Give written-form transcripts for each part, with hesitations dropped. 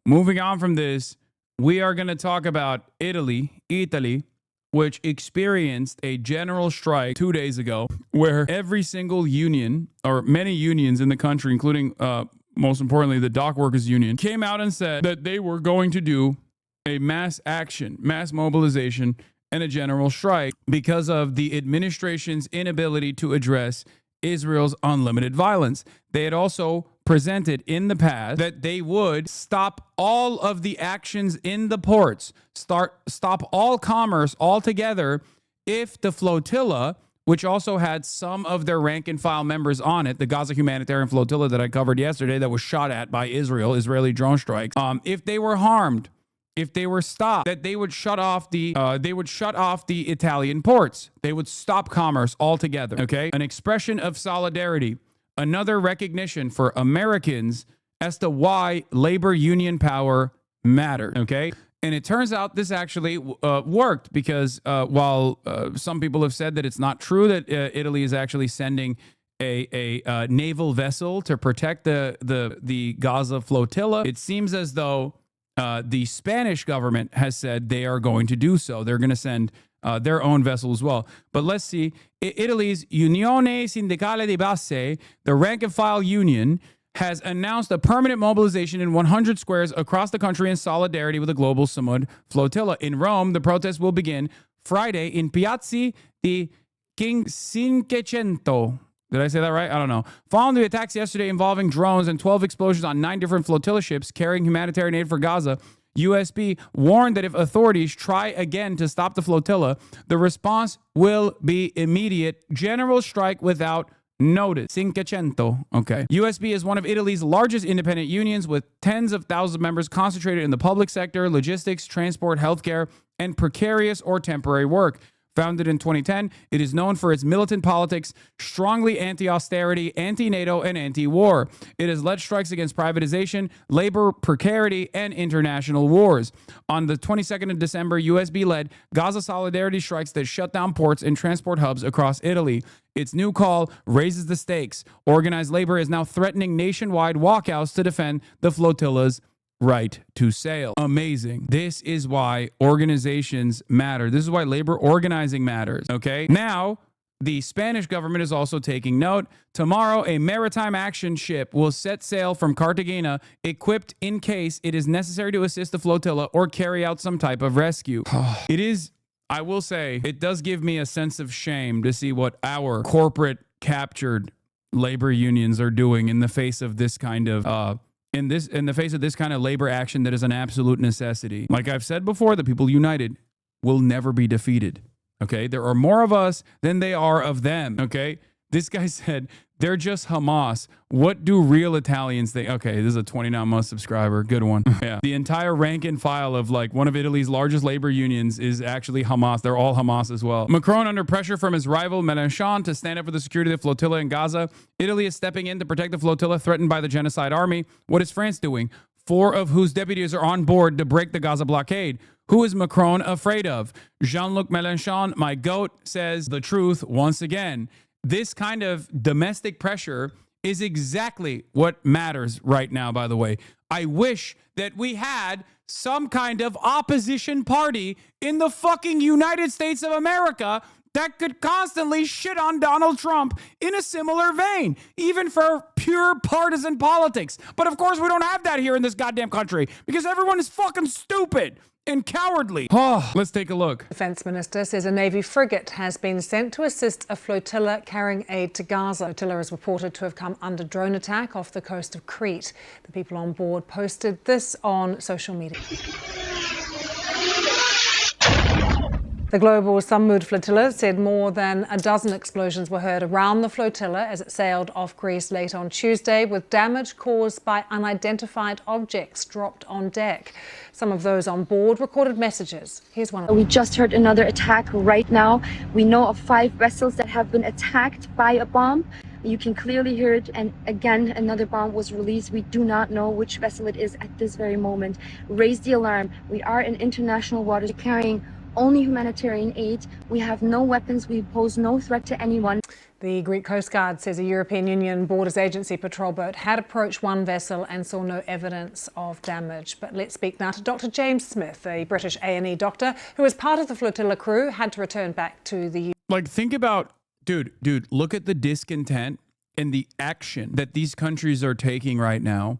moving on from this, we are going to talk about Italy, which experienced a general strike 2 days ago where every single union, or many unions in the country, including most importantly the dock workers union, came out and said that they were going to do a mass action, mass mobilization, and a general strike because of the administration's inability to address Israel's unlimited violence. They had also presented in the past that they would stop all of the actions in the ports, stop all commerce altogether if the flotilla, which also had some of their rank and file members on it, the Gaza humanitarian flotilla that I covered yesterday that was shot at by Israeli drone strikes, if they were harmed, if they were stopped, that they would shut off the Italian ports. They would stop commerce altogether. Okay, an expression of solidarity, another recognition for Americans as to why labor union power matters. Okay, and it turns out this actually worked because while some people have said that it's not true that Italy is actually sending a naval vessel to protect the Gaza flotilla, it seems as though the Spanish government has said they are going to do so. They're going to send their own vessel as well. But let's see. Italy's Unione Sindacale di Base, the rank and file union, has announced a permanent mobilization in 100 squares across the country in solidarity with the global Samud flotilla. In Rome, the protest will begin Friday in Piazzi di Cinquecento. Did I say that right? I don't know. Following the attacks yesterday involving drones and 12 explosions on 9 different flotilla ships carrying humanitarian aid for Gaza, USB warned that if authorities try again to stop the flotilla, the response will be immediate. General strike without notice. Cinquecento. Okay. USB is one of Italy's largest independent unions with tens of thousands of members concentrated in the public sector, logistics, transport, healthcare, and precarious or temporary work. Founded in 2010, it is known for its militant politics, strongly anti-austerity, anti-NATO, and anti-war. It has led strikes against privatization, labor precarity, and international wars. On the 22nd of December, USB led Gaza solidarity strikes that shut down ports and transport hubs across Italy. Its new call raises the stakes. Organized labor is now threatening nationwide walkouts to defend the flotilla's right to sail. Amazing. This is why organizations matter. This is why labor organizing matters. Okay. Now, the Spanish government is also taking note. Tomorrow, a maritime action ship will set sail from Cartagena, equipped in case it is necessary to assist the flotilla or carry out some type of rescue. It is, I will say, it does give me a sense of shame to see what our corporate captured labor unions are doing in the face of this kind of in the face of this kind of labor action that is an absolute necessity. Like I've said before, the people united will never be defeated. Okay? There are more of us than they are of them. Okay? This guy said, they're just Hamas. What do real Italians think? Okay, this is a 29-month subscriber. Good one. Yeah. The entire rank and file of like one of Italy's largest labor unions is actually Hamas. They're all Hamas as well. Macron under pressure from his rival Mélenchon to stand up for the security of the flotilla in Gaza. Italy is stepping in to protect the flotilla threatened by the genocide army. What is France doing? 4 of whose deputies are on board to break the Gaza blockade. Who is Macron afraid of? Jean-Luc Mélenchon, my goat, says the truth once again. This kind of domestic pressure is exactly what matters right now, by the way. I wish that we had some kind of opposition party in the fucking United States of America that could constantly shit on Donald Trump in a similar vein, even for pure partisan politics. But of course, we don't have that here in this goddamn country because everyone is fucking stupid and cowardly. Oh, let's take a look. Defense Minister says a Navy frigate has been sent to assist a flotilla carrying aid to Gaza. The flotilla is reported to have come under drone attack off the coast of Crete. The people on board posted this on social media. The global Samud flotilla said more than a dozen explosions were heard around the flotilla as it sailed off Greece late on Tuesday, with damage caused by unidentified objects dropped on deck. Some of those on board recorded messages. Here's one of them. We just heard another attack right now. We know of 5 vessels that have been attacked by a bomb. You can clearly hear it, and again another bomb was released. We do not know which vessel it is at this very moment. Raise the alarm. We are in international waters carrying only humanitarian aid. We have no weapons. We pose no threat to anyone. The Greek Coast Guard says a European Union Borders Agency patrol boat had approached one vessel and saw no evidence of damage. But let's speak now to Dr. James Smith, a British A&E doctor who, as part of the flotilla crew, had to return back to the UK. Like, think about, dude, look at the discontent and the action that these countries are taking right now.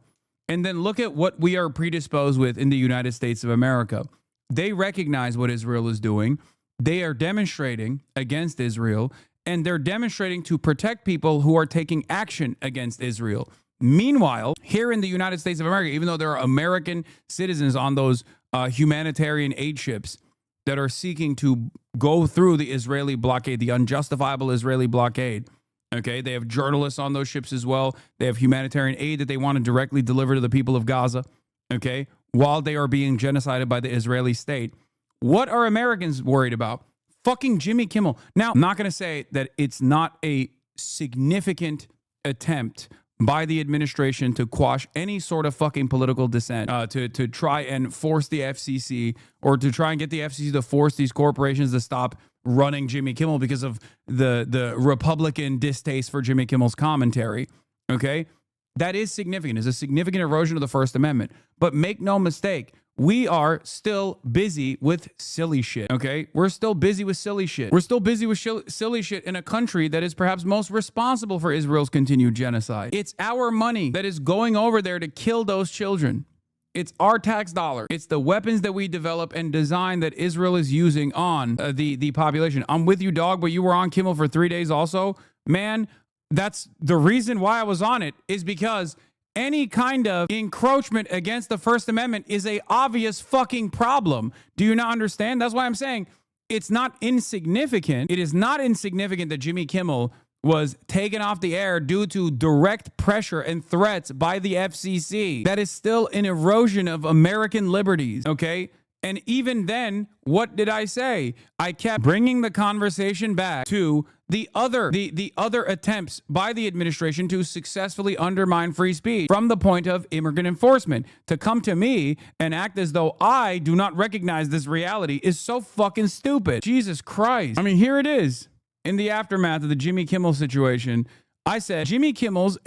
And then look at what we are predisposed with in the United States of America. They recognize what Israel is doing. They are demonstrating against Israel, and they're demonstrating to protect people who are taking action against Israel. Meanwhile, here in the United States of America, even though there are American citizens on those humanitarian aid ships that are seeking to go through the Israeli blockade, the unjustifiable Israeli blockade, okay, they have journalists on those ships as well. They have humanitarian aid that they want to directly deliver to the people of Gaza, okay, while they are being genocided by the Israeli state. What are Americans worried about? Fucking Jimmy Kimmel. Now, I'm not going to say that it's not a significant attempt by the administration to quash any sort of fucking political dissent, to try and force the FCC, or to try and get the FCC to force these corporations to stop running Jimmy Kimmel because of the Republican distaste for Jimmy Kimmel's commentary. Okay? That is significant. It's a significant erosion of the First Amendment. But make no mistake, we are still busy with silly shit, okay? We're still busy with silly shit. We're still busy with silly shit in a country that is perhaps most responsible for Israel's continued genocide. It's our money that is going over there to kill those children. It's our tax dollar. It's the weapons that we develop and design that Israel is using on the population. I'm with you, dog, but you were on Kimmel for 3 days also. Man, that's the reason why I was on it, is because any kind of encroachment against the First Amendment is a obvious fucking problem. Do you not understand? That's why I'm saying it's not insignificant. It is not insignificant that Jimmy Kimmel was taken off the air due to direct pressure and threats by the FCC. That is still an erosion of American liberties, okay? And even then, what did I say? I kept bringing the conversation back to the other attempts by the administration to successfully undermine free speech from the point of immigrant enforcement. To come to me and act as though I do not recognize this reality is so fucking stupid. Jesus Christ. I mean, here it is. In the aftermath of the Jimmy Kimmel situation, I said, Jimmy Kimmel's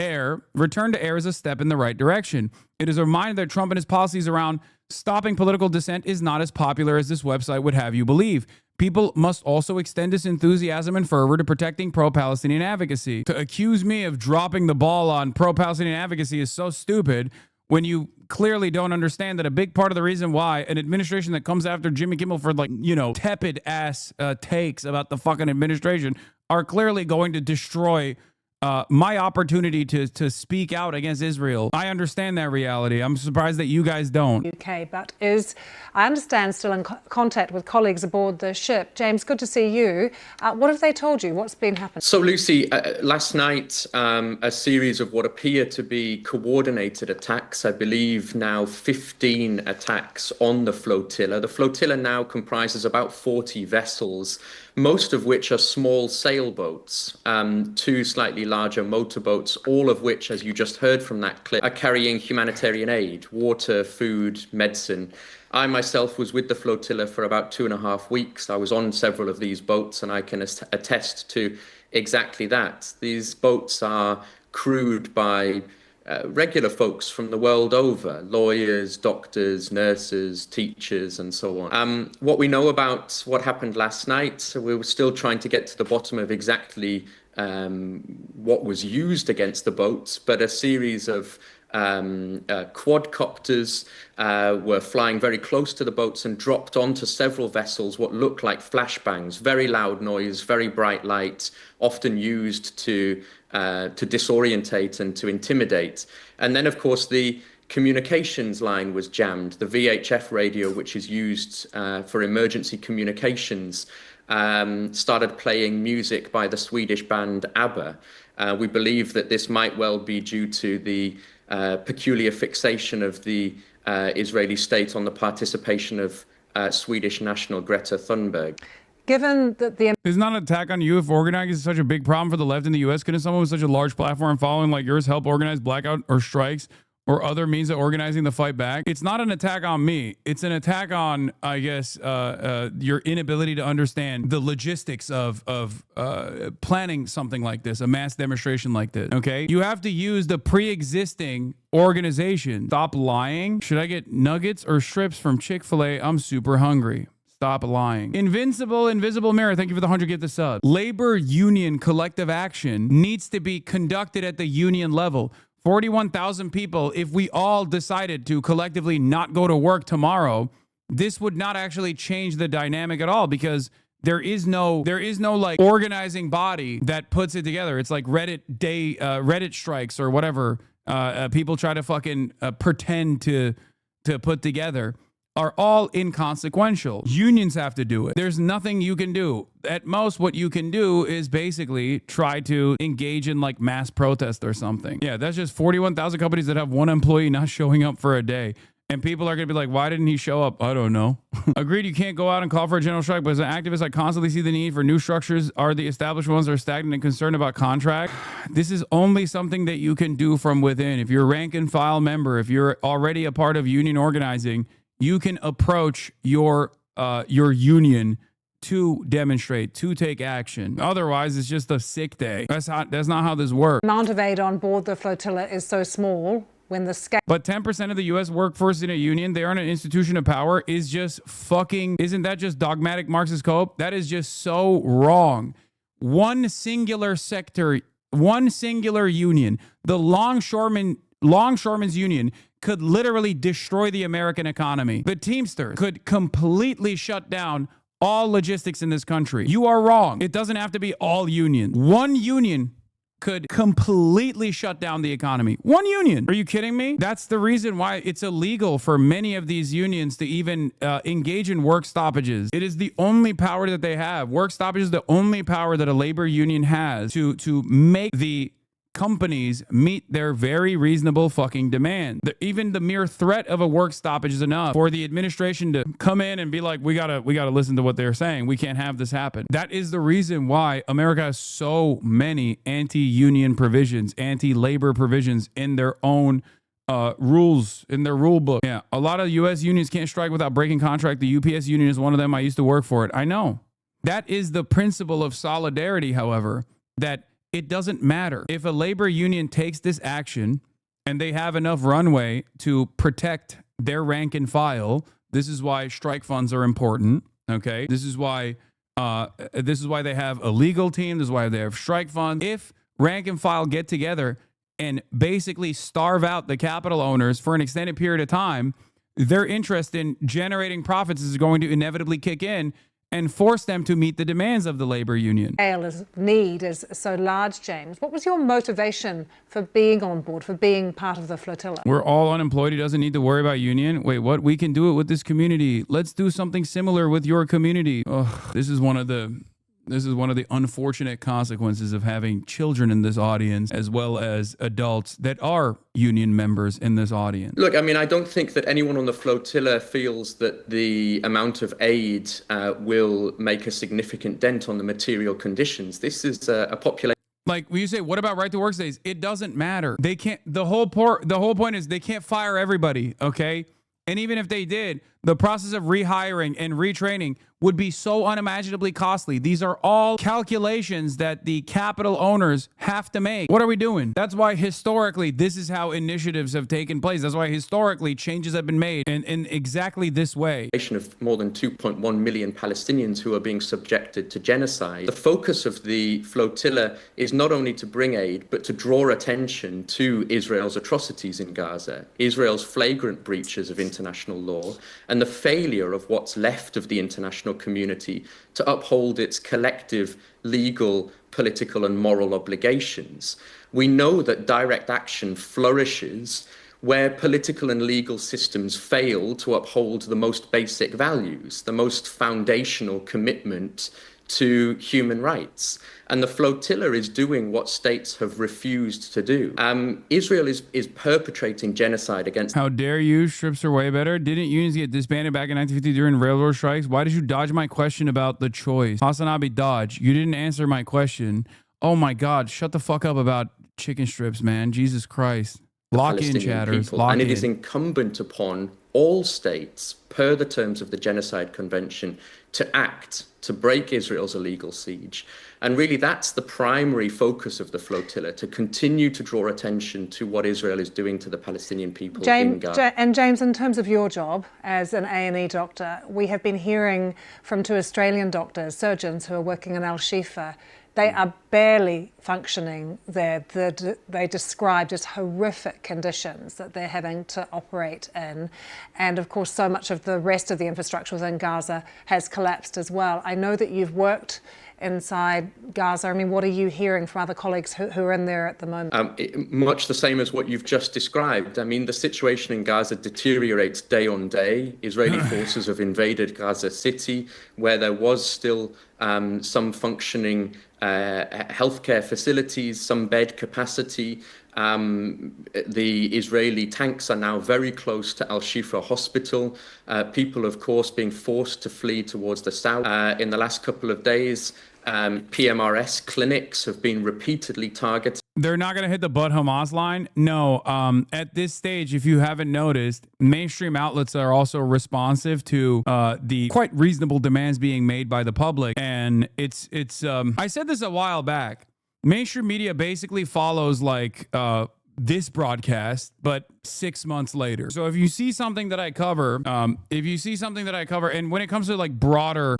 return to air is a step in the right direction. It is a reminder that Trump and his policies around stopping political dissent is not as popular as this website would have you believe. People must also extend this enthusiasm and fervor to protecting pro-Palestinian advocacy. To accuse me of dropping the ball on pro-Palestinian advocacy is so stupid when you clearly don't understand that a big part of the reason why an administration that comes after Jimmy Kimmel for, like, you know, tepid ass takes about the fucking administration are clearly going to destroy my opportunity to speak out against Israel. I understand that reality. I'm surprised that you guys don't. UK, but is, I understand, still in contact with colleagues aboard the ship. James, good to see you. What have they told you? What's been happening? So, Lucy, last night, a series of what appear to be coordinated attacks, I believe now 15 attacks on the flotilla. The flotilla now comprises about 40 vessels, most of which are small sailboats, 2 slightly larger motorboats, all of which, as you just heard from that clip, are carrying humanitarian aid, water, food, medicine. I myself was with the flotilla for about 2.5 weeks. I was on several of these boats, and I can attest to exactly that. These boats are crewed by regular folks from the world over, lawyers, doctors, nurses, teachers, and so on. What we know about what happened last night, so we were still trying to get to the bottom of exactly what was used against the boats, but a series of quadcopters were flying very close to the boats and dropped onto several vessels what looked like flashbangs, very loud noise, very bright light, often used to disorientate and to intimidate. And then, of course, the communications line was jammed. The VHF radio, which is used for emergency communications, started playing music by the Swedish band ABBA. We believe that this might well be due to the peculiar fixation of the Israeli state on the participation of Swedish national Greta Thunberg. Given that the Is not an attack on you if organizing is such a big problem for the left in the U.S.? Couldn't someone with such a large platform following like yours help organize blackout or strikes or other means of organizing the fight back. It's not an attack on me. It's an attack on, I guess, your inability to understand the logistics of planning something like this, a mass demonstration like this. Okay, you have to use the pre-existing organization. Stop lying. Should I get nuggets or strips from Chick-fil-A? I'm super hungry. Stop lying. Invisible Mirror, thank you for the 100 gift sub. Labor union collective action needs to be conducted at the union level. 41,000 people, if we all decided to collectively not go to work tomorrow, this would not actually change the dynamic at all, because there is no like organizing body that puts it together. It's like Reddit strikes or whatever people try to fucking pretend to put together are all inconsequential. Unions have to do it. There's nothing you can do. At most, what you can do is basically try to engage in like mass protest or something. Yeah, that's just 41,000 companies that have one employee not showing up for a day. And people are going to be like, why didn't he show up? I don't know. Agreed, you can't go out and call for a general strike, but as an activist, I constantly see the need for new structures. Are the established ones that are stagnant and concerned about contract? This is only something that you can do from within. If you're a rank and file member, if you're already a part of union organizing, you can approach your union to demonstrate, to take action. Otherwise, it's just a sick day. That's not how this works. The amount of aid on board the flotilla is so small when the scale. But 10% of the U.S. workforce in a union, they are in an institution of power, is just fucking, isn't that just dogmatic Marxist cope? That is just so wrong. One singular sector, one singular union, the Longshoremen's Union, could literally destroy the American economy. The Teamsters could completely shut down all logistics in this country. You are wrong. It doesn't have to be all unions. One union could completely shut down the economy. One union. Are you kidding me? That's the reason why it's illegal for many of these unions to even engage in work stoppages. It is the only power that they have. Work stoppage is the only power that a labor union has to make the companies meet their very reasonable fucking demand. Even the mere threat of a work stoppage is enough for the administration to come in and be like, we gotta listen to what they're saying. We can't have this happen. That is the reason why America has so many anti-union provisions, anti-labor provisions in their own rules, in their rule book. Yeah, a lot of U.S. unions can't strike without breaking contract. The UPS union is one of them. I used to work for it. I know. That is the principle of solidarity, however, that it doesn't matter. If a labor union takes this action and they have enough runway to protect their rank and file, this is why strike funds are important, okay? This is why they have a legal team. This is why they have strike funds. If rank and file get together and basically starve out the capital owners for an extended period of time, their interest in generating profits is going to inevitably kick in and force them to meet the demands of the labor union. Need is so large, James. What was your motivation for being on board, for being part of the flotilla? We're all unemployed. He doesn't need to worry about union. Wait, what? We can do it with this community. Let's do something similar with your community. Oh, this is one of the unfortunate consequences of having children in this audience, as well as adults that are union members in this audience. Look, I mean, I don't think that anyone on the flotilla feels that the amount of aid will make a significant dent on the material conditions. This is a population. Like when you say, what about right to work days? It doesn't matter. They can't, the whole point is they can't fire everybody, okay? And even if they did, the process of rehiring and retraining would be so unimaginably costly. These are all calculations that the capital owners have to make. What are we doing? That's why historically, this is how initiatives have taken place. That's why historically changes have been made in exactly this way. Of more than 2.1 million Palestinians who are being subjected to genocide. The focus of the flotilla is not only to bring aid, but to draw attention to Israel's atrocities in Gaza, Israel's flagrant breaches of international law, and the failure of what's left of the international community to uphold its collective legal, political, and moral obligations. We know that direct action flourishes where political and legal systems fail to uphold the most basic values, the most foundational commitment to human rights. And the flotilla is doing what states have refused to do. Israel is perpetrating genocide against... How dare you? Strips are way better. Didn't unions get disbanded back in 1950 during railroad strikes? Why did you dodge my question about the choice? HasanAbi, dodge. You didn't answer my question. Oh my God, shut the fuck up about chicken strips, man. Jesus Christ. the Lock in, Palestinian chatters. people. Lock And it in. is incumbent upon all states, per the terms of the Genocide Convention, to act to break Israel's illegal siege. And really, that's the primary focus of the flotilla, to continue to draw attention to what Israel is doing to the Palestinian people in Gaza. And James, in terms of your job as an A&E doctor, we have been hearing from 2 Australian doctors, surgeons who are working in Al-Shifa. They are barely functioning there. They describe just horrific conditions that they're having to operate in. And of course, so much of the rest of the infrastructure within Gaza has collapsed as well. I know that you've worked inside Gaza. I mean, what are you hearing from other colleagues who are in there at the moment? Much the same as what you've just described. I mean, the situation in Gaza deteriorates day on day. Israeli forces have invaded Gaza City, where there was still some functioning healthcare facilities, some bed capacity. The Israeli tanks are now very close to Al-Shifa hospital. People, of course, being forced to flee towards the south. In the last couple of days, PMRS clinics have been repeatedly targeted. They're not going to hit the but Hamas line. No, at this stage, if you haven't noticed, mainstream outlets are also responsive to the quite reasonable demands being made by the public. And it's I said this a while back. Mainstream media basically follows like this broadcast, but 6 months later. So if you see something that I cover, and when it comes to like broader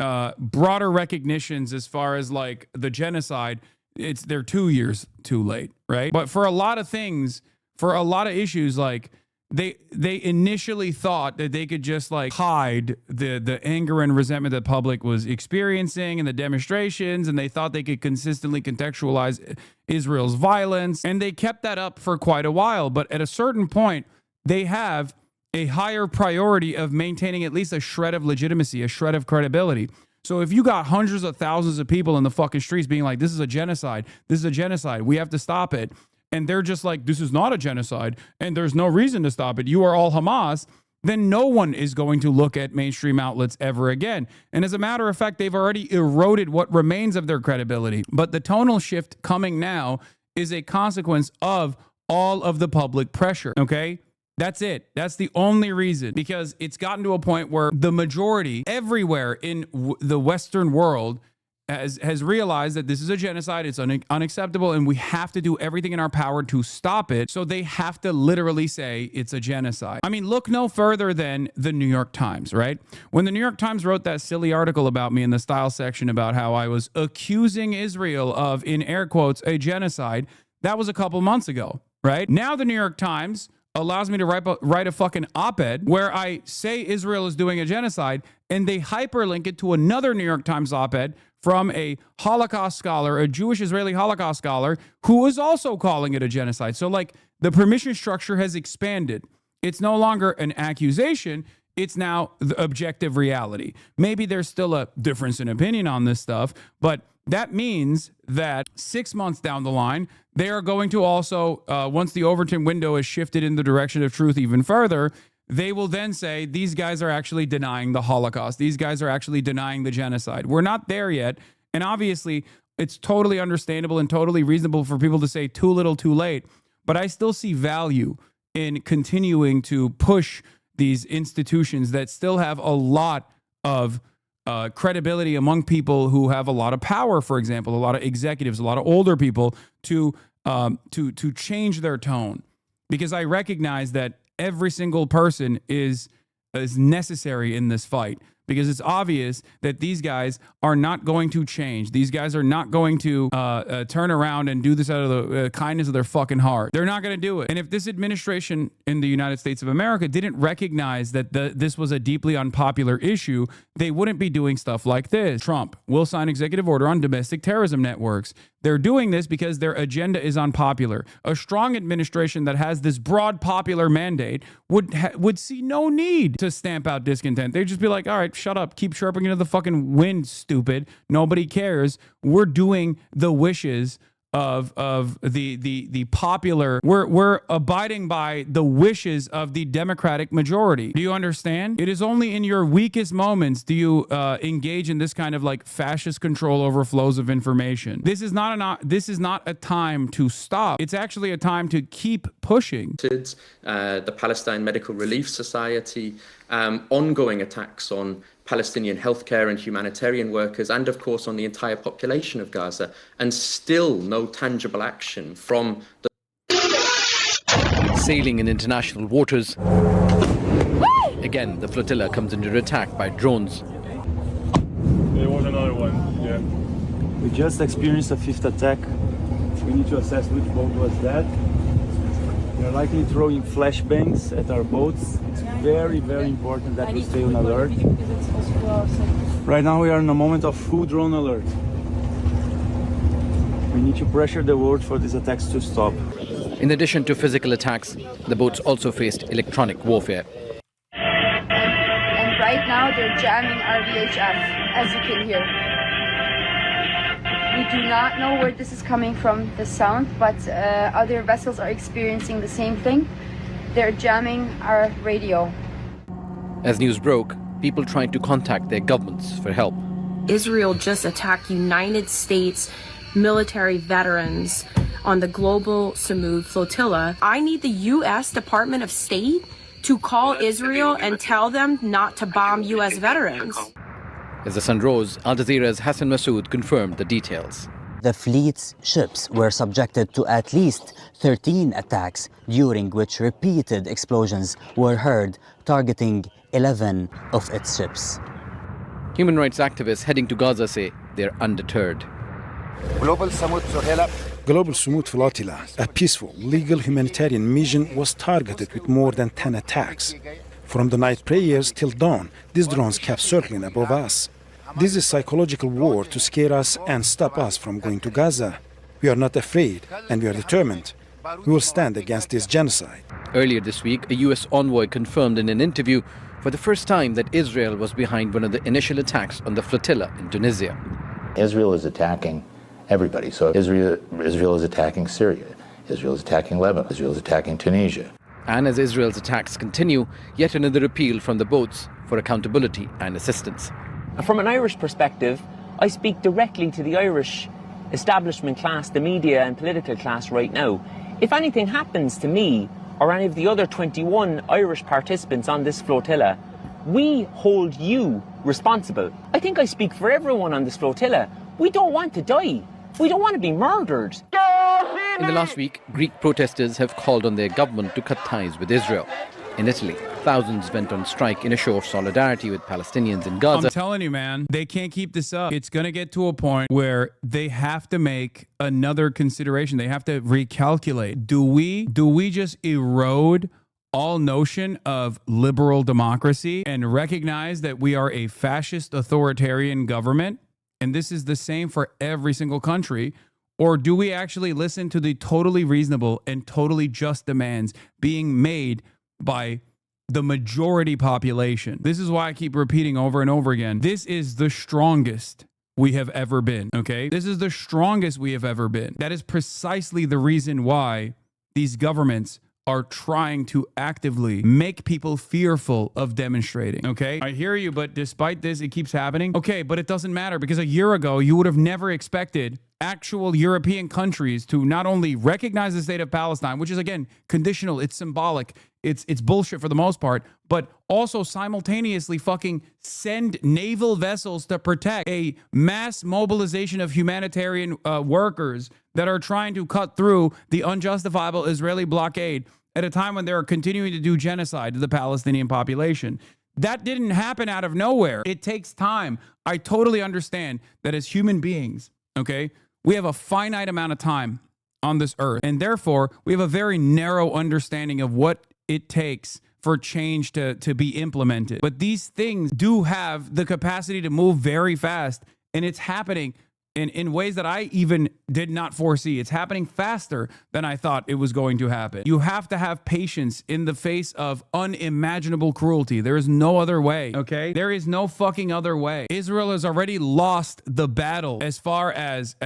recognitions as far as like the genocide, they're 2 years too late, right? But for a lot of things, for a lot of issues, like they initially thought that they could just like hide the anger and resentment that the public was experiencing and the demonstrations, and they thought they could consistently contextualize Israel's violence, and they kept that up for quite a while. But at a certain point, they have a higher priority of maintaining at least a shred of legitimacy, a shred of credibility. So if you got hundreds of thousands of people in the fucking streets being like, this is a genocide, we have to stop it, and they're just like, this is not a genocide, and there's no reason to stop it, you are all Hamas, then no one is going to look at mainstream outlets ever again. And as a matter of fact, they've already eroded what remains of their credibility. But the tonal shift coming now is a consequence of all of the public pressure, okay? That's it. That's the only reason, because it's gotten to a point where the majority everywhere in the Western world has realized that this is a genocide. It's unacceptable, and we have to do everything in our power to stop it. So they have to literally say it's a genocide. I mean, look no further than the New York Times, right? When the New York Times wrote that silly article about me in the style section about how I was accusing Israel of, in air quotes, a genocide, that was a couple months ago, right? Now the New York Times allows me to write a fucking op-ed where I say Israel is doing a genocide, and they hyperlink it to another New York Times op-ed from a Holocaust scholar, a Jewish Israeli Holocaust scholar, who is also calling it a genocide. So like the permission structure has expanded. It's no longer an accusation. It's now the objective reality. Maybe there's still a difference in opinion on this stuff, but that means that 6 months down the line, they are going to also, once the Overton window is shifted in the direction of truth even further, they will then say, these guys are actually denying the Holocaust. These guys are actually denying the genocide. We're not there yet. And obviously, it's totally understandable and totally reasonable for people to say too little, too late. But I still see value in continuing to push these institutions that still have a lot of credibility among people who have a lot of power, for example, a lot of executives, a lot of older people, to change their tone. Because I recognize that every single person is necessary in this fight, because it's obvious that these guys are not going to change. These guys are not going to turn around and do this out of the kindness of their fucking heart. They're not going to do it. And if this administration in the United States of America didn't recognize that this was a deeply unpopular issue, they wouldn't be doing stuff like this. Trump will sign executive order on domestic terrorism networks. They're doing this because their agenda is unpopular. A strong administration that has this broad popular mandate would see no need to stamp out discontent. They'd just be like, all right, shut up. Keep chirping into the fucking wind, stupid. Nobody cares. We're doing the wishes of the popular. We're abiding by the wishes of the Democratic majority. Do you understand? It is only in your weakest moments do you engage in this kind of like fascist control over flows of information. This is not a time to stop. It's actually a time to keep pushing. The Palestine Medical Relief Society, ongoing attacks on Palestinian healthcare and humanitarian workers, and of course on the entire population of Gaza, and still no tangible action from the sailing in international waters. Again, the flotilla comes under attack by drones. There was another one, yeah. We just experienced a fifth attack. We need to assess which boat was that. They're likely throwing flashbangs at our boats. It's very, very important that we stay on alert. Right now we are in a moment of full drone alert. We need to pressure the world for these attacks to stop. In addition to physical attacks, the boats also faced electronic warfare. And right now they're jamming our VHF, as you can hear. We do not know where this is coming from, the sound, but other vessels are experiencing the same thing. They're jamming our radio. As news broke, people tried to contact their governments for help. Israel just attacked United States military veterans on the global Samud flotilla. I need the U.S. Department of State to call Israel and tell them not to bomb U.S. veterans. As the sun rose, Al Jazeera's Hassan Masood confirmed the details. The fleet's ships were subjected to at least 13 attacks, during which repeated explosions were heard, targeting 11 of its ships. Human rights activists heading to Gaza say they're undeterred. Global Samud Flotilla, a peaceful, legal humanitarian mission, was targeted with more than 10 attacks. From the night prayers till dawn, these drones kept circling above us. This is psychological war to scare us and stop us from going to Gaza. We are not afraid, and we are determined. We will stand against this genocide. Earlier this week, a U.S. envoy confirmed in an interview for the first time that Israel was behind one of the initial attacks on the flotilla in Tunisia. Israel is attacking everybody. So Israel is attacking Syria. Israel is attacking Lebanon. Israel is attacking Tunisia. And as Israel's attacks continue, yet another appeal from the boats for accountability and assistance. From an Irish perspective, I speak directly to the Irish establishment class, the media and political class right now. If anything happens to me or any of the other 21 Irish participants on this flotilla, we hold you responsible. I think I speak for everyone on this flotilla. We don't want to die. We don't want to be murdered. In the last week, Greek protesters have called on their government to cut ties with Israel. In Italy, thousands went on strike in a show of solidarity with Palestinians in Gaza. I'm telling you, man, they can't keep this up. It's going to get to a point where they have to make another consideration. They have to recalculate. Do we just erode all notion of liberal democracy and recognize that we are a fascist authoritarian government? And this is the same for every single country. Or do we actually listen to the totally reasonable and totally just demands being made by the majority population? This is why I keep repeating over and over again. This is the strongest we have ever been, okay? This is the strongest we have ever been. That is precisely the reason why these governments are trying to actively make people fearful of demonstrating, okay? I hear you, but despite this, it keeps happening. Okay, but it doesn't matter because a year ago, you would have never expected actual European countries to not only recognize the state of Palestine, which is, again, conditional, it's symbolic, it's bullshit for the most part, but also simultaneously fucking send naval vessels to protect a mass mobilization of humanitarian workers that are trying to cut through the unjustifiable Israeli blockade at a time when they're continuing to do genocide to the Palestinian population. That didn't happen out of nowhere. It takes time. I totally understand that as human beings, okay, we have a finite amount of time on this earth, and therefore we have a very narrow understanding of what it takes for change to be implemented. But these things do have the capacity to move very fast, and it's happening in ways that I even did not foresee. It's happening faster than I thought it was going to happen. You have to have patience in the face of unimaginable cruelty. There is no other way, okay? There is no fucking other way. Israel has already lost the battle as far as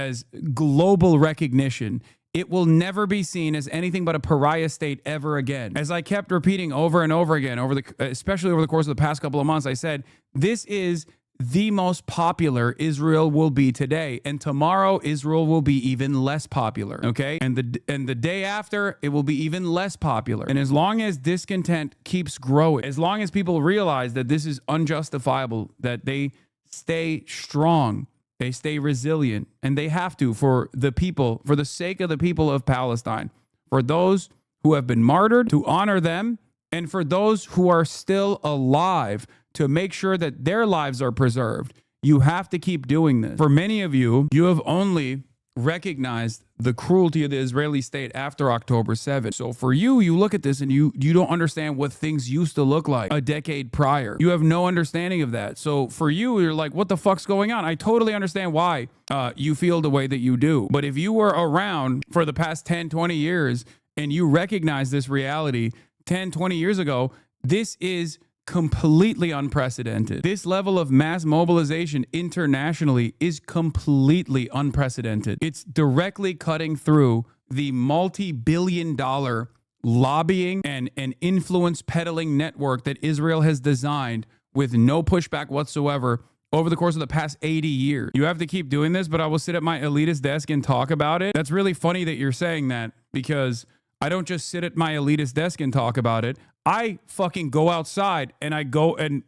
global recognition. It will never be seen as anything but a pariah state ever again. As I kept repeating over and over again, especially over the course of the past couple of months, I said, this is the most popular Israel will be today, and tomorrow Israel will be even less popular, okay? And the day after, it will be even less popular. And as long as discontent keeps growing, as long as people realize that this is unjustifiable, that they stay strong, they stay resilient, and they have to, for the people, for the sake of the people of Palestine, for those who have been martyred, to honor them, and for those who are still alive, to make sure that their lives are preserved. You have to keep doing this. For many of you, you have only recognized the cruelty of the Israeli state after October 7th. So for you, you look at this and you don't understand what things used to look like a decade prior. You have no understanding of that. So for you, you're like, what the fuck's going on? I totally understand why you feel the way that you do. But if you were around for the past 10, 20 years and you recognize this reality 10, 20 years ago, this is completely unprecedented. This level of mass mobilization internationally is completely unprecedented. It's directly cutting through the multi-billion-dollar lobbying and influence peddling network that Israel has designed with no pushback whatsoever over the course of the past 80 years. You have to keep doing this, but I will sit at my elitist desk and talk about it. That's really funny that you're saying that, because I don't just sit at my elitist desk and talk about it. I fucking go outside and I go and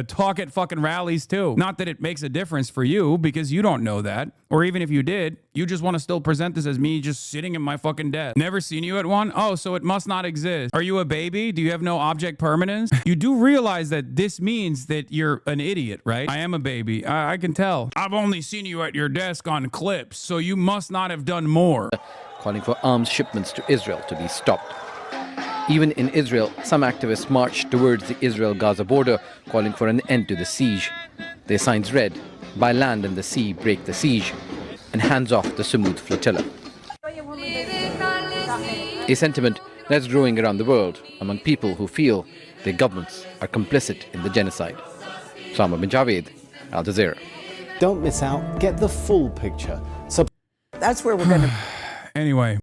talk at fucking rallies too. Not that it makes a difference for you, because you don't know that. Or even if you did, you just want to still present this as me just sitting in my fucking desk. Never seen you at one? Oh, so it must not exist. Are you a baby? Do you have no object permanence? You do realize that this means that you're an idiot, right? I am a baby. I can tell. I've only seen you at your desk on clips, so you must not have done more. Calling for arms shipments to Israel to be stopped. Even in Israel, some activists marched towards the Israel-Gaza border, calling for an end to the siege. Their signs read, "By land and the sea, break the siege," and hands off the Samud flotilla. A sentiment that's growing around the world among people who feel their governments are complicit in the genocide. Sama bin Javed, Al Jazeera. Don't miss out. Get the full picture. So that's where we're going to... Anyway.